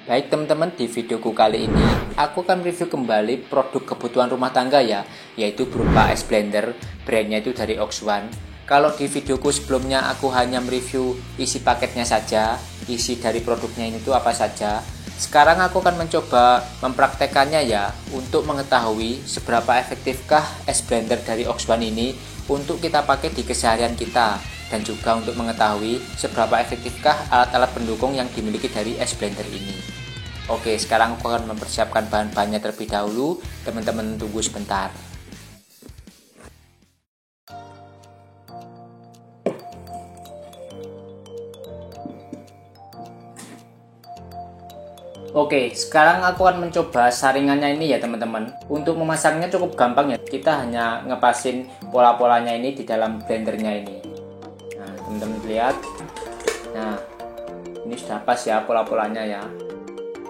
Baik teman-teman, di videoku kali ini aku akan review kembali produk kebutuhan rumah tangga ya, yaitu berupa es blender, brandnya itu dari Oxone. Kalau di videoku sebelumnya aku hanya mereview isi paketnya saja, isi dari produknya ini tuh apa saja. Sekarang aku akan mencoba mempraktekannya ya, untuk mengetahui seberapa efektifkah es blender dari Oxone ini untuk kita pakai di keseharian kita, dan juga untuk mengetahui seberapa efektifkah alat-alat pendukung yang dimiliki dari es blender ini. Oke, sekarang aku akan mempersiapkan bahan-bahannya terlebih dahulu. Teman-teman tunggu sebentar. Oke, sekarang aku akan mencoba saringannya ini ya teman-teman. Untuk memasangnya cukup gampang ya. Kita hanya ngepasin pola-polanya ini di dalam blendernya ini. Nah, teman-teman lihat. Nah, ini sudah pas ya pola-polanya ya.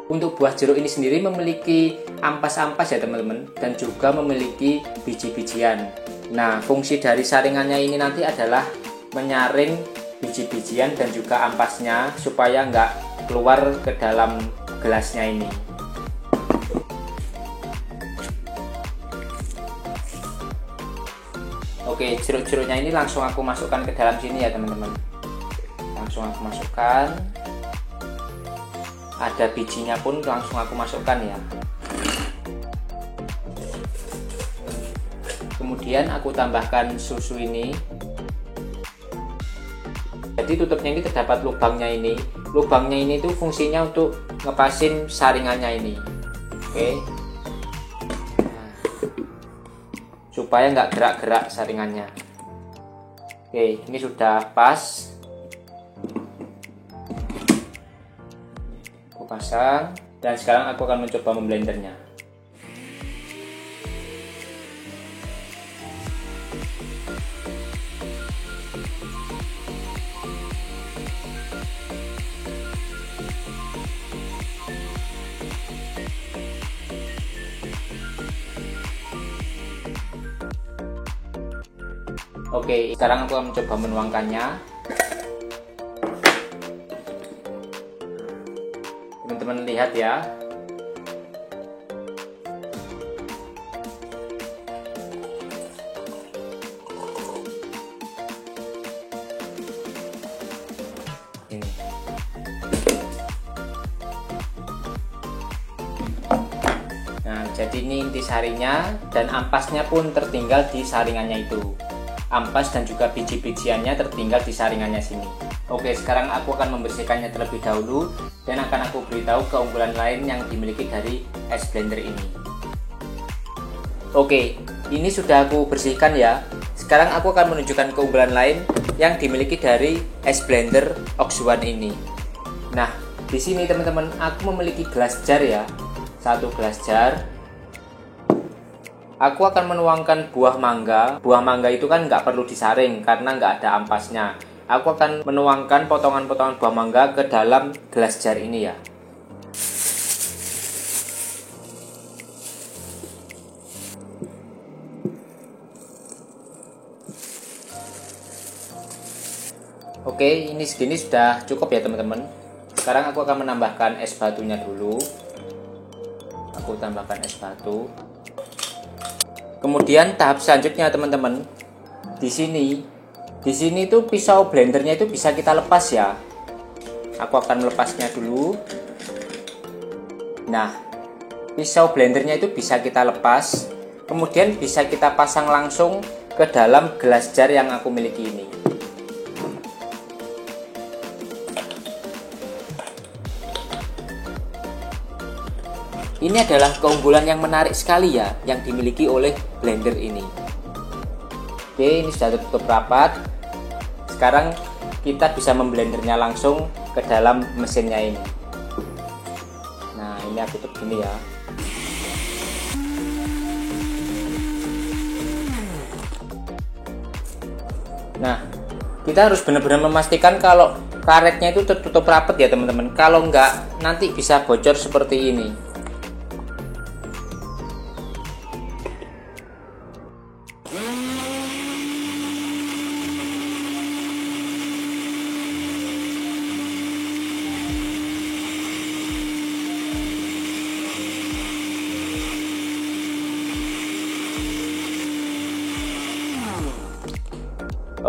Untuk buah jeruk ini sendiri memiliki ampas-ampas ya teman-teman, dan juga memiliki biji-bijian. Nah, fungsi dari saringannya ini nanti adalah menyaring biji-bijian dan juga ampasnya supaya nggak keluar ke dalam gelasnya ini. Oke, jeruk-jeruknya ini langsung aku masukkan ke dalam sini ya teman-teman. Langsung aku masukkan. Ada bijinya pun langsung aku masukkan ya. Kemudian aku tambahkan susu ini. Jadi tutupnya ini terdapat lubangnya ini. Lubangnya ini tuh fungsinya untuk ngepasin saringannya ini. Oke. Nah, supaya nggak gerak-gerak saringannya. Oke, ini sudah pas. Pasang, dan sekarang aku akan mencoba memblendernya. Oke, sekarang aku akan mencoba menuangkannya. Teman-teman lihat ya. Ini. Nah, jadi ini intisarinya, dan ampasnya pun tertinggal di saringannya itu. Ampas dan juga biji-bijiannya tertinggal di saringannya sini. Oke, sekarang aku akan membersihkannya terlebih dahulu, dan akan aku beritahu keunggulan lain yang dimiliki dari es blender ini. Oke, ini sudah aku bersihkan ya. Sekarang aku akan menunjukkan keunggulan lain yang dimiliki dari es blender Oxone ini. Nah, di sini teman-teman, aku memiliki gelas jar ya. Satu gelas jar. Aku akan menuangkan buah mangga. Buah mangga itu kan nggak perlu disaring karena nggak ada ampasnya. Aku akan menuangkan potongan-potongan buah mangga ke dalam gelas jar ini ya. Oke, ini segini sudah cukup ya teman-teman. Sekarang aku akan menambahkan es batunya dulu. Aku tambahkan es batu. Kemudian tahap selanjutnya teman-teman, di sini tuh pisau blendernya itu bisa kita lepas ya. Aku akan melepasnya dulu. Nah, pisau blendernya itu bisa kita lepas, kemudian bisa kita pasang langsung ke dalam gelas jar yang aku miliki ini. Ini adalah keunggulan yang menarik sekali ya, yang dimiliki oleh blender ini. Oke, ini sudah tertutup rapat. Sekarang kita bisa memblendernya langsung ke dalam mesinnya ini. Nah, ini aku tutup gini ya. Nah, kita harus benar-benar memastikan kalau karetnya itu tertutup rapat ya teman-teman. Kalau enggak, nanti bisa bocor seperti ini.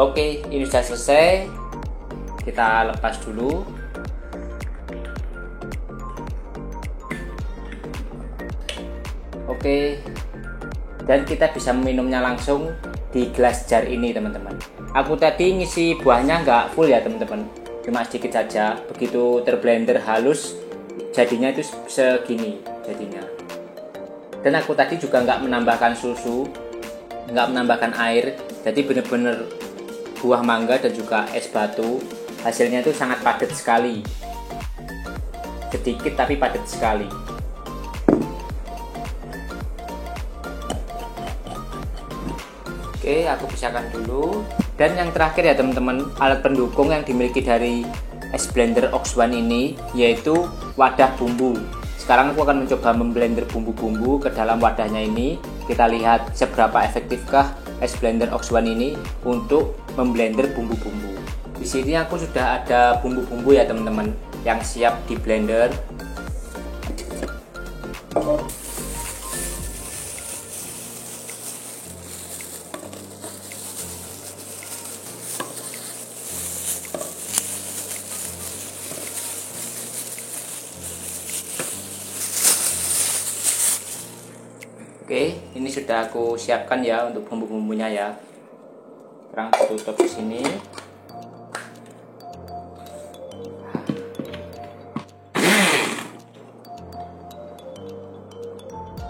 Oke, ini sudah selesai. Kita lepas dulu. Oke, dan kita bisa meminumnya langsung di gelas jar ini teman-teman. Aku tadi ngisi buahnya nggak full ya teman-teman, cuma sedikit saja. Begitu terblender halus jadinya itu segini jadinya. Dan aku tadi juga nggak menambahkan susu, nggak menambahkan air, jadi bener-bener buah mangga dan juga es batu. Hasilnya itu sangat padat sekali, sedikit tapi padat sekali. Oke, aku pisahkan dulu. Dan yang terakhir ya teman-teman, alat pendukung yang dimiliki dari es blender Ox One ini yaitu wadah bumbu. Sekarang aku akan mencoba memblender bumbu-bumbu ke dalam wadahnya ini. Kita lihat seberapa efektifkah es blender Ox One ini untuk memblender bumbu-bumbu. Di sini aku sudah ada bumbu-bumbu ya teman-teman yang siap di blender. Oke, ini sudah aku siapkan ya untuk bumbu-bumbunya ya. Sekarang aku tutup di sini.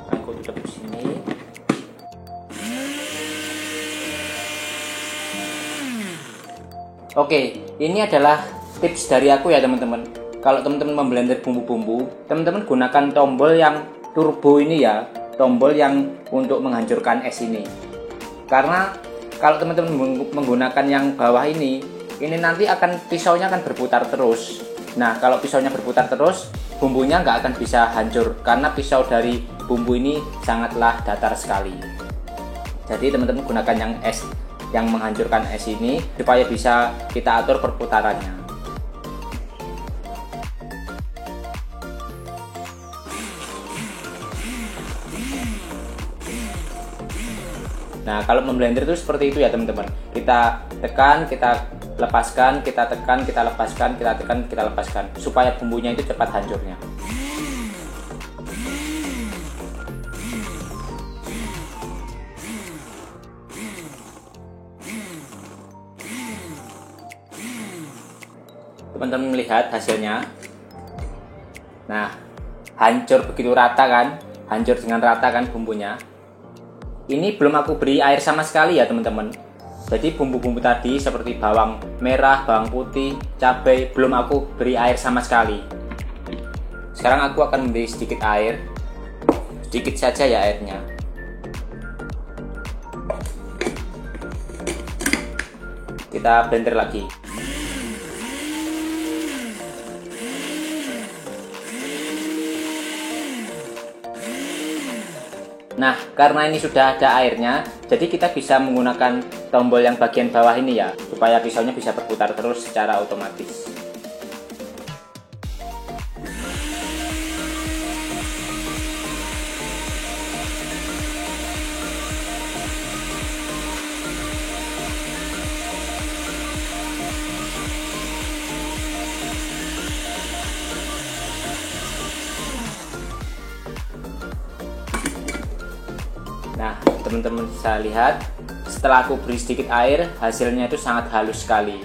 Aku tutup di sini. Oke, ini adalah tips dari aku ya teman-teman. Kalau teman-teman memblender bumbu-bumbu, teman-teman gunakan tombol yang turbo ini ya. Tombol yang untuk menghancurkan es ini, karena kalau teman-teman menggunakan yang bawah ini nanti pisaunya akan berputar terus. Nah, kalau pisaunya berputar terus, bumbunya nggak akan bisa hancur karena pisau dari bumbu ini sangatlah datar sekali. Jadi teman-teman gunakan yang es yang menghancurkan es ini supaya bisa kita atur perputarannya. Nah, kalau memblender itu seperti itu ya teman-teman. Kita tekan, kita lepaskan, kita tekan, kita lepaskan, kita tekan, kita lepaskan, supaya bumbunya itu cepat hancurnya. Teman-teman melihat hasilnya. Nah, hancur begitu rata kan? Hancur dengan rata kan bumbunya. Ini belum aku beri air sama sekali ya teman-teman. Jadi bumbu-bumbu tadi seperti bawang merah, bawang putih, cabai belum aku beri air sama sekali. Sekarang aku akan memberi sedikit air. Sedikit saja ya airnya. Kita blender lagi. Nah, karena ini sudah ada airnya, jadi kita bisa menggunakan tombol yang bagian bawah ini ya, supaya pisaunya bisa berputar terus secara otomatis. Nah, teman-teman bisa lihat setelah aku beri sedikit air, hasilnya itu sangat halus sekali.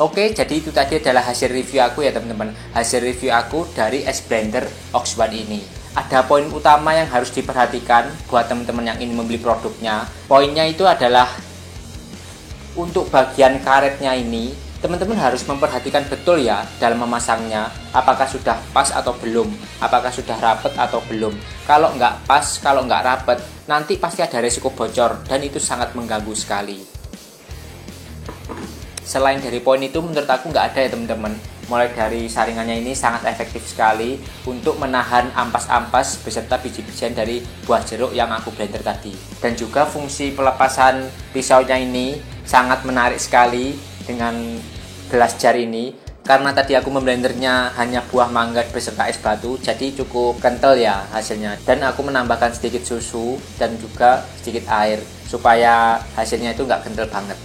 Oke, jadi itu tadi adalah hasil review aku ya teman-teman. Hasil review aku dari es blender Ox One ini. Ada poin utama yang harus diperhatikan buat teman-teman yang ingin membeli produknya. Poinnya itu adalah untuk bagian karetnya ini, teman-teman harus memperhatikan betul ya dalam memasangnya, apakah sudah pas atau belum, apakah sudah rapet atau belum. Kalau nggak pas, kalau nggak rapet, nanti pasti ada resiko bocor dan itu sangat mengganggu sekali. Selain dari poin itu, menurut aku nggak ada ya teman-teman. Mulai dari saringannya ini sangat efektif sekali untuk menahan ampas-ampas beserta biji-bijian dari buah jeruk yang aku blender tadi. Dan juga fungsi pelepasan pisaunya ini sangat menarik sekali dengan gelas jar ini. Karena tadi aku memblendernya hanya buah mangga beserta es batu, jadi cukup kental ya hasilnya. Dan aku menambahkan sedikit susu dan juga sedikit air supaya hasilnya itu nggak kental banget.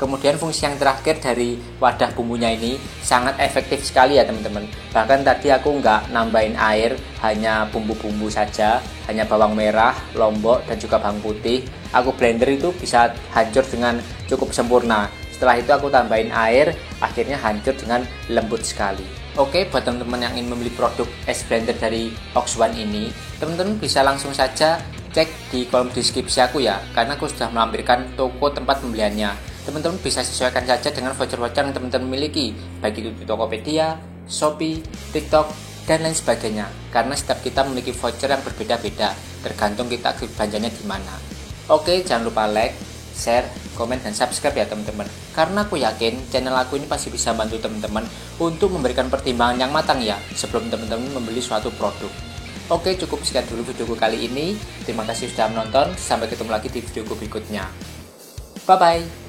Kemudian fungsi yang terakhir dari wadah bumbunya ini sangat efektif sekali ya teman-teman. Bahkan tadi aku nggak nambahin air, hanya bumbu-bumbu saja, hanya bawang merah, lombok, dan juga bawang putih. Aku blender itu bisa hancur dengan cukup sempurna. Setelah itu aku tambahin air, akhirnya hancur dengan lembut sekali. Oke, buat teman-teman yang ingin membeli produk es blender dari Ox1 ini, teman-teman bisa langsung saja cek di kolom deskripsi aku ya, karena aku sudah melampirkan toko tempat pembeliannya. Teman-teman bisa sesuaikan saja dengan voucher-voucher yang teman-teman miliki, baik itu di Tokopedia, Shopee, TikTok, dan lain sebagainya. Karena setiap kita memiliki voucher yang berbeda-beda, tergantung kita belanjanya di mana. Oke, jangan lupa like, share, komen, dan subscribe ya teman-teman. Karena aku yakin channel aku ini pasti bisa bantu teman-teman untuk memberikan pertimbangan yang matang ya, sebelum teman-teman membeli suatu produk. Oke, cukup sekian dulu videoku kali ini. Terima kasih sudah menonton. Sampai ketemu lagi di videoku berikutnya. Bye-bye.